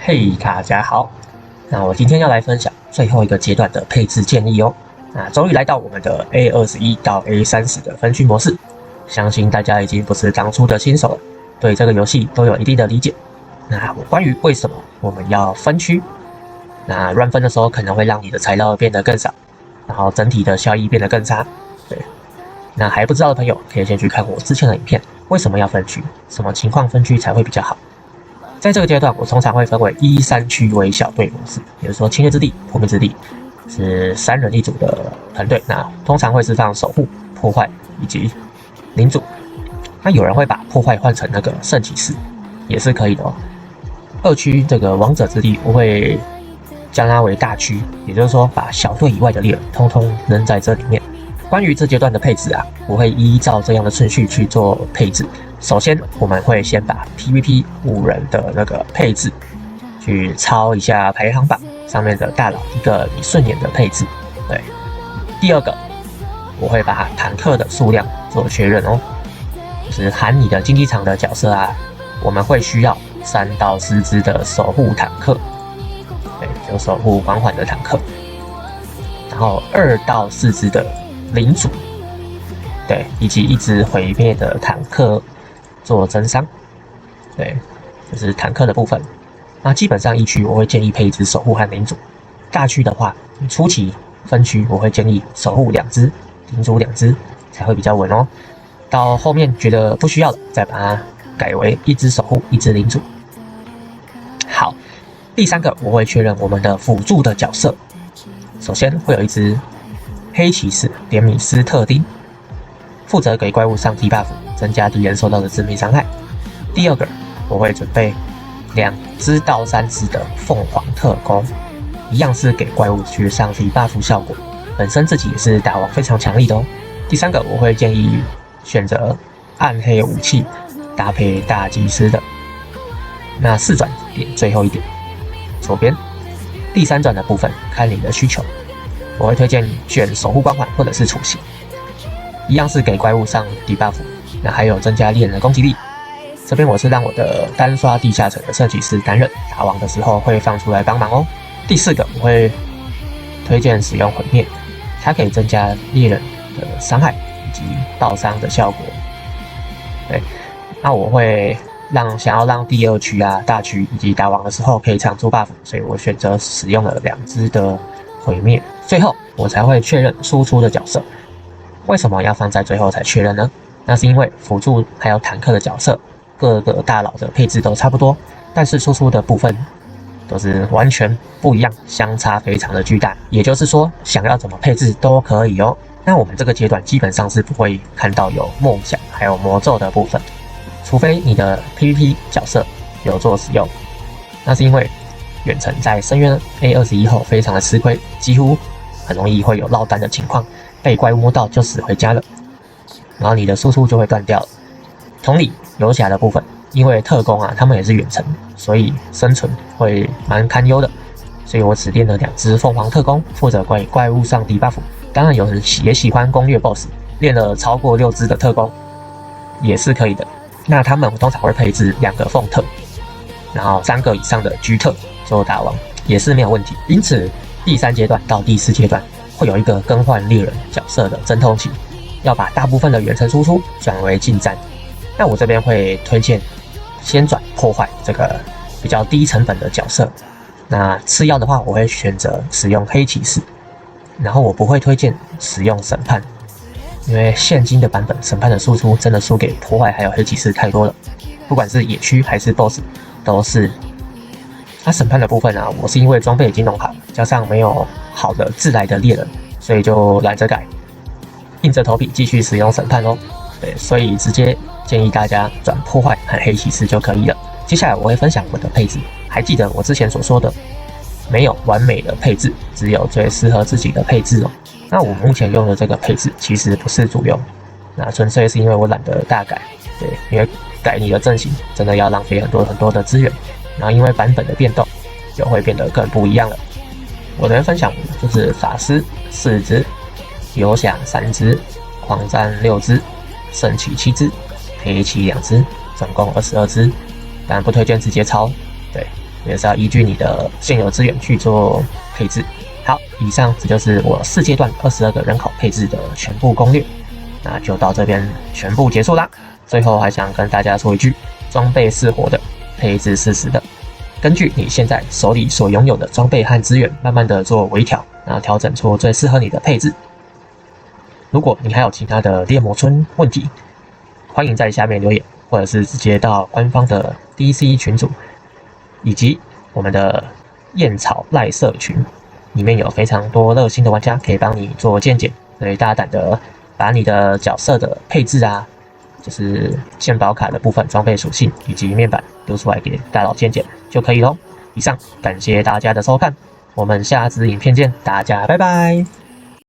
嘿，大家好。那我今天要来分享最后一个阶段的配置建议哦。那终于来到我们的 A21到 A30的分区模式，相信大家已经不是当初的新手了，对这个游戏都有一定的理解。那关于为什么我们要分区，那乱分的时候可能会让你的材料变得更少，然后整体的效益变得更差。对，那还不知道的朋友可以先去看我之前的影片，为什么要分区，什么情况分区才会比较好。在这个阶段，我通常会分为1、3区为小队模式，比如说侵略之地、破灭之地是3人一组的团队，那通常会是放守护、破坏以及领主。那有人会把破坏换成那个圣骑士，也是可以的哦。2区这个王者之地，我会将它为大区，也就是说把小队以外的猎人通通扔在这里面。关于这阶段的配置啊，我会依照这样的顺序去做配置。首先，我们会先把 PVP 5人的那个配置去抄一下排行榜上面的大佬一个你顺眼的配置。对，第二个，我会把坦克的数量做确认哦，就是含你的竞技场的角色啊，我们会需要3到4只的守护坦克，对，就守护缓缓的坦克，然后2到4只的领主，对，以及1只毁灭的坦克做增伤，对，就是坦克的部分。那基本上1区我会建议配1只守护和领主，大区的话，初期分区我会建议守护2只，领主2只才会比较稳哦。到后面觉得不需要了，再把它改为1只守护，1只领主。好，第3个我会确认我们的辅助的角色，首先会有1只黑骑士连米斯特丁，负责给怪物上 debuff， 增加敌人受到的致命伤害。第二个，我会准备2只到3只的凤凰特工，一样是给怪物去上 debuff 效果，本身自己也是打王非常强力的哦。第3个，我会建议选择暗黑武器搭配大祭司的。那4转点最后一点，左边第3转的部分看你的需求，我会推荐选守护光环或者是处刑，一样是给怪物上 debuff， 那还有增加猎人的攻击力。这边我是让我的单刷地下城的圣骑士担任，打王的时候会放出来帮忙哦。第4个我会推荐使用毁灭，它可以增加猎人的伤害以及爆伤的效果。对，那我会想要让第2区啊、大区以及打王的时候可以常驻 buff， 所以我选择使用了2只的毁灭。最后我才会确认输出的角色。为什么要放在最后才确认呢？那是因为辅助还有坦克的角色各个大佬的配置都差不多，但是输出的部分都是完全不一样，相差非常的巨大。也就是说，想要怎么配置都可以哦。那我们这个阶段基本上是不会看到有梦想还有魔咒的部分，除非你的 PVP 角色有做使用。那是因为远程在深渊 A21 后非常的吃亏，几乎很容易会有落单的情况，被怪物摸到就死回家了，然后你的输出就会断掉了。同理，游侠的部分，因为特工啊，他们也是远程，所以生存会蛮堪忧的，所以我只练了2只凤凰特工，负责怪物上 debuff。当然有人也喜欢攻略 BOSS， 练了超过6只的特工也是可以的。那他们通常会配置2个凤特，然后3个以上的狙特做打王也是没有问题。因此第3阶段到第4阶段会有一个更换猎人角色的阵痛期，要把大部分的远程输出转为近战。那我这边会推荐先转破坏这个比较低成本的角色，那次要的话我会选择使用黑骑士，然后我不会推荐使用审判，因为现今的版本审判的输出真的输给破坏还有黑骑士太多了，不管是野区还是 BOSS 都是。那审判的部分啊，我是因为装备已经弄好了，加上没有好的自来的猎人，所以就懒得改，硬着头皮继续使用审判哦。对，所以直接建议大家转破坏和黑骑士就可以了。接下来我会分享我的配置，还记得我之前所说的，没有完美的配置，只有最适合自己的配置哦。那我目前用的这个配置其实不是主用，那纯粹是因为我懒得大改。对，因为改你的阵型真的要浪费很多的资源，然后因为版本的变动就会变得更不一样了。我这边分享就是法师4只，游侠3只，狂战6只，圣骑7只，黑骑2只，总共22只。当然不推荐直接抄，对，也是要依据你的现有资源去做配置。好，以上这就是我4阶段22个人口配置的全部攻略，那就到这边全部结束啦。最后还想跟大家说一句，装备是活的，配置是死的。根据你现在手里所拥有的装备和资源，慢慢的做微调，然后调整出最适合你的配置。如果你还有其他的猎魔村问题，欢迎在下面留言，或者是直接到官方的 DC 群组，以及我们的燕草赖社群，里面有非常多热心的玩家可以帮你做见解，所以大胆的把你的角色的配置啊，就是鉴宝卡的部分、装备属性以及面板丢出来给大佬见解就可以咯。以上，感谢大家的收看，我们下支影片见，大家拜拜。